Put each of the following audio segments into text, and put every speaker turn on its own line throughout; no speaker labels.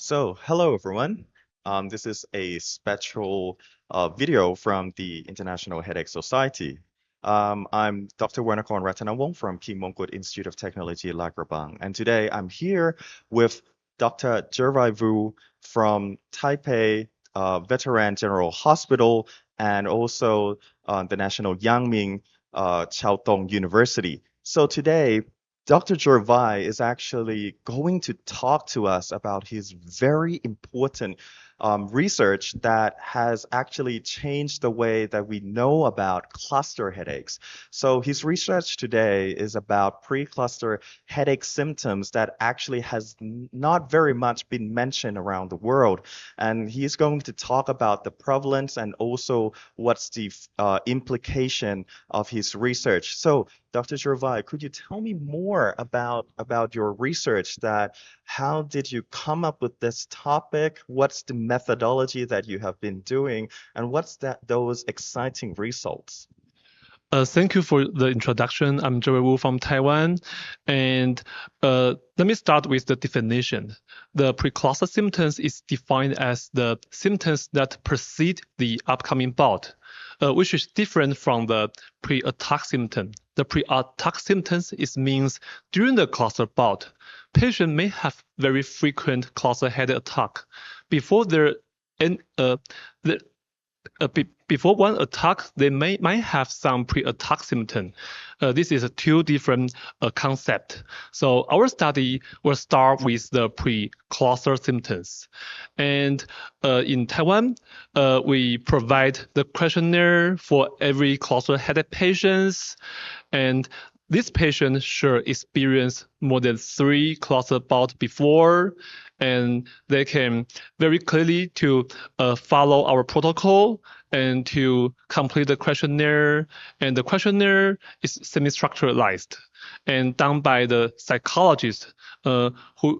So, hello everyone. This is a special video from the International Headache Society. I'm Dr. Wanakorn Rattanawong from King Mongkut Institute of Technology, Lagrabang, and today I'm here with Dr. Jr-wei Wu from Taipei Veterans General Hospital and also the National Yangming Chiao Tung University. So today, Dr. Jr-wei is actually going to talk to us about his very important research that has actually changed the way that we know about cluster headaches. So his research today is about pre-cluster headache symptoms that actually has not very much been mentioned around the world. And he's going to talk about the prevalence and also what's the implication of his research. So Dr. Jr-wei, could you tell me more about your research that how did you come up with this topic? What's the methodology that you have been doing? And what's those exciting results?
Thank you for the introduction. I'm Jr-wei Wu from Taiwan. And let me start with the definition. The precluster symptoms is defined as the symptoms that precede the upcoming bout, which is different from the pre-attack symptom. The pre-attack symptoms means during the cluster bout, patient may have very frequent cluster headache attack. Before before one attack, they might have some pre-attack symptom. This is two different concepts. So our study will start with the pre-cluster symptoms. And in Taiwan, we provide the questionnaire for every cluster headache patients. And this patient should experience more than 3 cluster bouts before, and they can very clearly to follow our protocol and to complete the questionnaire. And the questionnaire is semi-structuralized and done by the psychologist,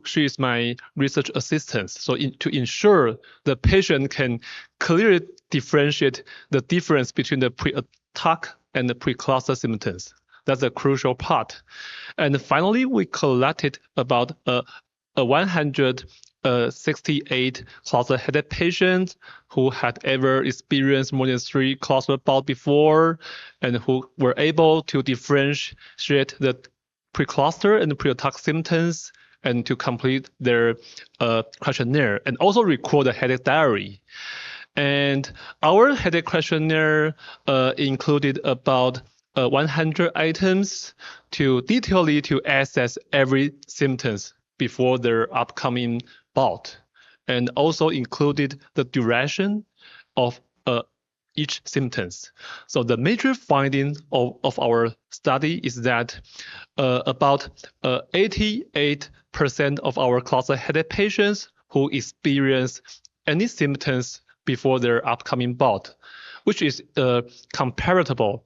she is my research assistant. So to ensure the patient can clearly differentiate the difference between the pre-attack and the pre-cluster symptoms. That's a crucial part. And finally, we collected about 168 cluster headache patients who had ever experienced more than 3 cluster bouts before and who were able to differentiate the pre-cluster and pre-attack symptoms and to complete their questionnaire and also record the headache diary. And our headache questionnaire included about 100 items to detailedly to assess every symptoms before their upcoming bout, and also included the duration of each symptoms. So the major finding of our study is that about 88% of our cluster headache patients who experience any symptoms before their upcoming bout, which is comparable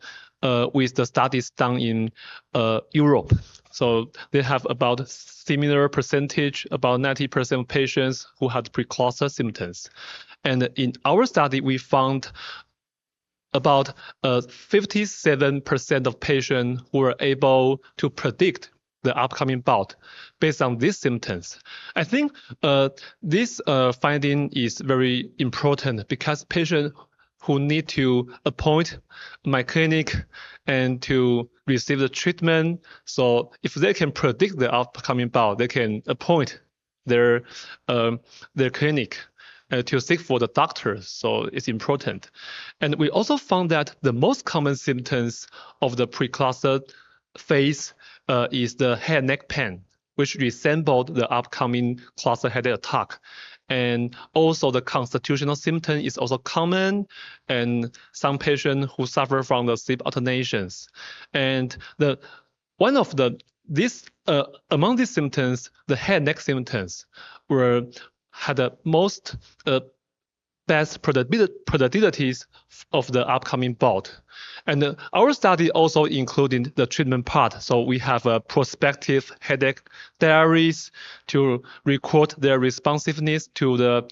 with the studies done in Europe. So they have about similar percentage, about 90% of patients who had pre-cluster symptoms. And in our study, we found about 57% of patients who were able to predict the upcoming bout based on these symptoms. I think this finding is very important because patients who need to appoint my clinic and to receive the treatment. So if they can predict the upcoming bout, they can appoint their clinic to seek for the doctor. So it's important. And we also found that the most common symptoms of the pre-cluster phase is the head and neck pain, which resembled the upcoming cluster headache attack. And also the constitutional symptom is also common, and some patients who suffer from the sleep alternations. And among these symptoms, the head and neck symptoms had the most best probabilities of the upcoming bout. And our study also included the treatment part. So we have a prospective headache diaries to record their responsiveness to the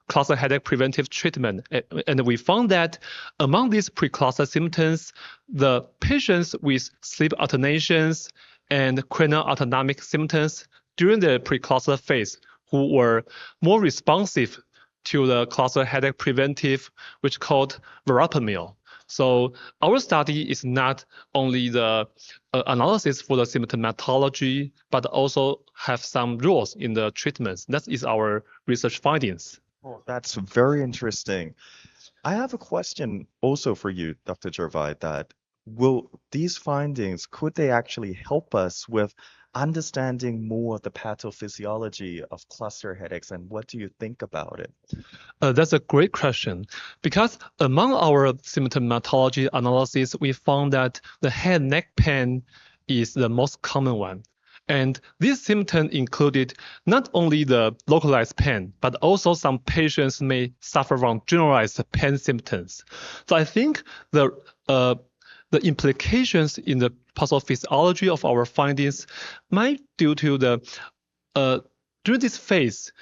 cluster headache preventive treatment. And we found that among these pre-cluster symptoms, the patients with sleep alternations and cranial autonomic symptoms during the pre-cluster phase who were more responsive to the cluster headache preventive, which called verapamil. So our study is not only the analysis for the symptomatology, but also have some rules in the treatments. That is our research findings.
Oh, that's very interesting. I have a question also for you, Dr. Jr-wei, that will these findings, could they actually help us with understanding more of the pathophysiology of cluster headaches, and what do you think about it?
That's a great question because among our symptomatology analysis, we found that the head neck pain is the most common one. And this symptom included not only the localized pain, but also some patients may suffer from generalized pain symptoms. So I think the implications in the pathophysiology of our findings might due to the during this phase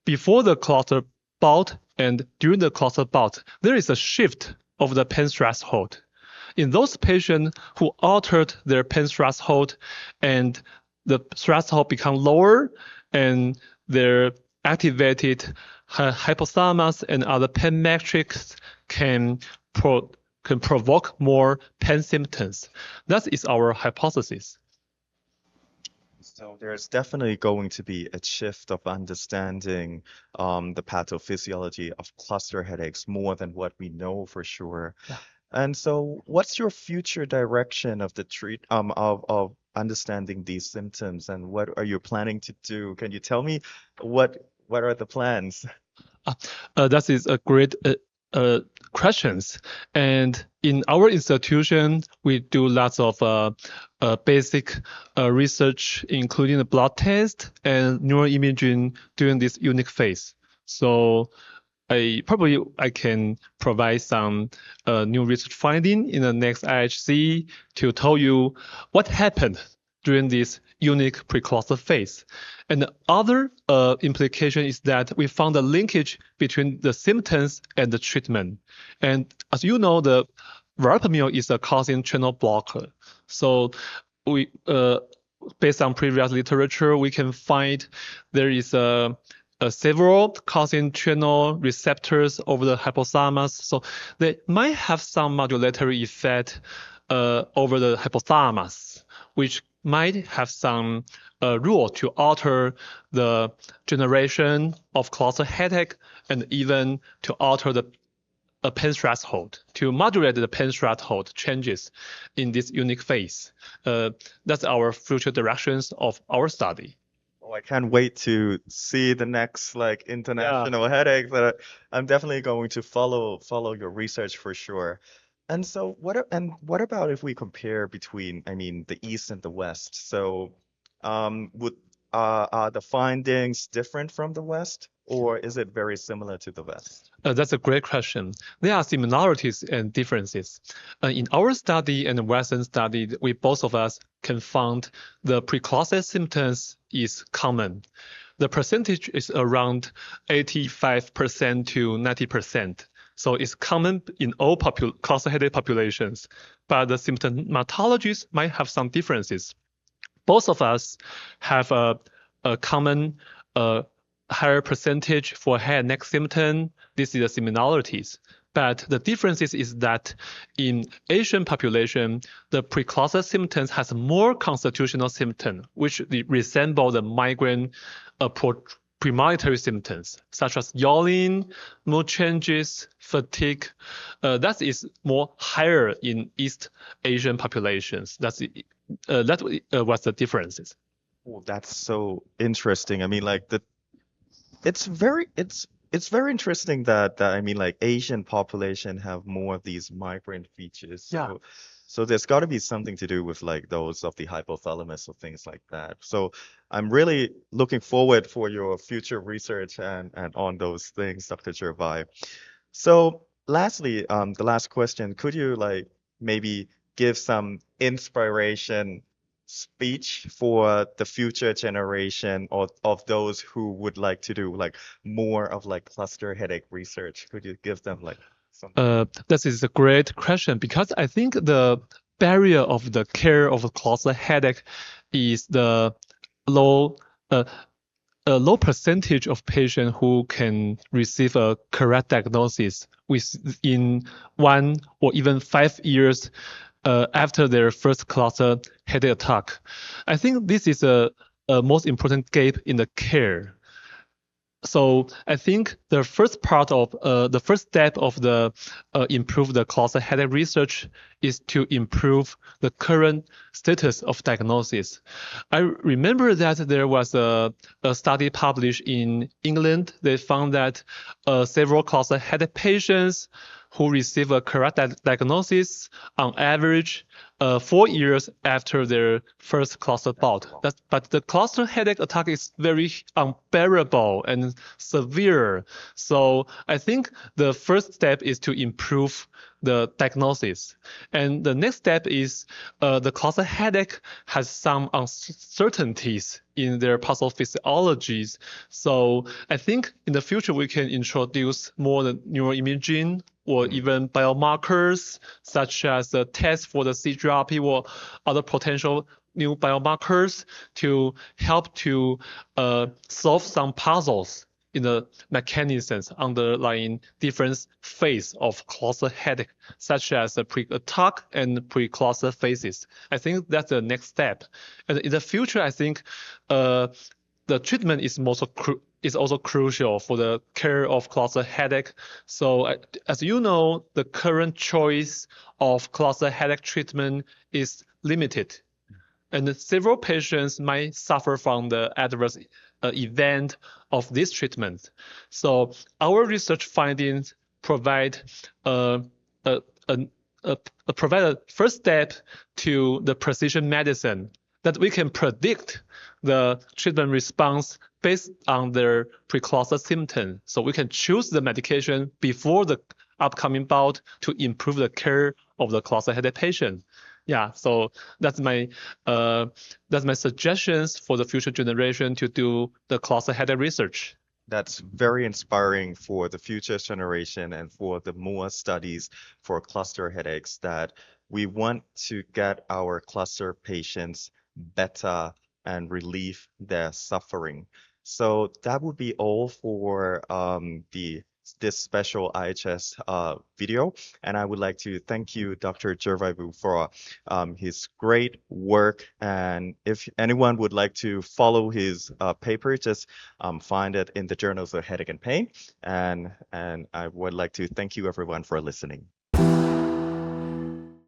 before the cluster bout and during the cluster bout, there is a shift of the pain threshold. In those patients who altered their pain threshold and the threshold become lower and their activated hypothalamus and other pain metrics can provoke more pain symptoms. That is our hypothesis.
So there's definitely going to be a shift of understanding the pathophysiology of cluster headaches more than what we know for sure.
Yeah.
And so what's your future direction of the of understanding these symptoms, and what are you planning to do? Can you tell me what are the plans?
That is a great questions. And in our institution, we do lots of basic research, including the blood test and neuroimaging during this unique phase. So I can provide some new research finding in the next IHC to tell you what happened during this unique precluster phase. And the other implication is that we found a linkage between the symptoms and the treatment. And as you know, the verapamil is a calcium channel blocker. So we, based on previous literature, we can find there is several calcium channel receptors over the hypothalamus. So they might have some modulatory effect over the hypothalamus, which might have some rule to alter the generation of cluster headache and even to alter the pain threshold, to modulate the pain threshold changes in this unique phase. That's our future directions of our study.
Oh, I can't wait to see the next like international headache that I'm definitely going to follow your research for sure. And so what about if we compare between, I mean, the East and the West? So would are the findings different from the West, or is it very similar to the West?
That's a great question. There are similarities and differences. In our study and the Western study, we both of us can find the precluster symptoms is common. The percentage is around 85% to 90%. So it's common in all cluster headache populations, but the symptomatologies might have some differences. Both of us have a common higher percentage for head and neck symptom. This is the similarities. But the differences is that in Asian population, the precluster symptoms has more constitutional symptom, which resemble the migraine premonitory symptoms, such as yawning, mood changes, fatigue. That is more higher in East Asian populations. That was the differences.
Oh, that's so interesting. I mean, like it's very interesting that I mean like Asian population have more of these migraine features.
Yeah.
So there's got to be something to do with like those of the hypothalamus or things like that. So I'm really looking forward for your future research and on those things, Dr. Jr-wei. So lastly, the last question, could you like maybe give some inspiration speech for the future generation of those who would like to do like more of like cluster headache research? Could you give them like some?
That is a great question because I think the barrier of the care of cluster headache is the low a low percentage of patients who can receive a correct diagnosis within 1 or even 5 years after their first cluster headache attack. I think this is a most important gap in the care. So I think the first step of the improve the cluster headache research is to improve the current status of diagnosis. I remember that there was a study published in England. They found that several cluster headache patients who receive a correct diagnosis on average 4 years after their first cluster bout. But the cluster headache attack is very unbearable and severe. So I think the first step is to improve the diagnosis. And the next step is the cluster headache has some uncertainties in their pathophysiologies. So I think in the future we can introduce more the neuroimaging or even biomarkers such as the test for the CGRP or other potential new biomarkers to help to solve some puzzles in the mechanisms underlying different phase of cluster headache, such as the pre-attack and pre-cluster phases. I think that's the next step. And in the future, I think the treatment is also crucial for the care of cluster headache. So as you know, the current choice of cluster headache treatment is limited. And several patients might suffer from the adverse event of this treatment. So our research findings provide a first step to the precision medicine that we can predict the treatment response based on their pre-cluster symptoms. So we can choose the medication before the upcoming bout to improve the care of the cluster headache patient. Yeah, so that's my suggestions for the future generation to do the cluster headache research.
That's very inspiring for the future generation and for the more studies for cluster headaches that we want to get our cluster patients better and relieve their suffering. So that would be all for this special IHS video. And I would like to thank you, Dr. Jr-wei Wu, for his great work. And if anyone would like to follow his paper, just find it in the Journals of Headache and Pain. And I would like to thank you everyone for listening.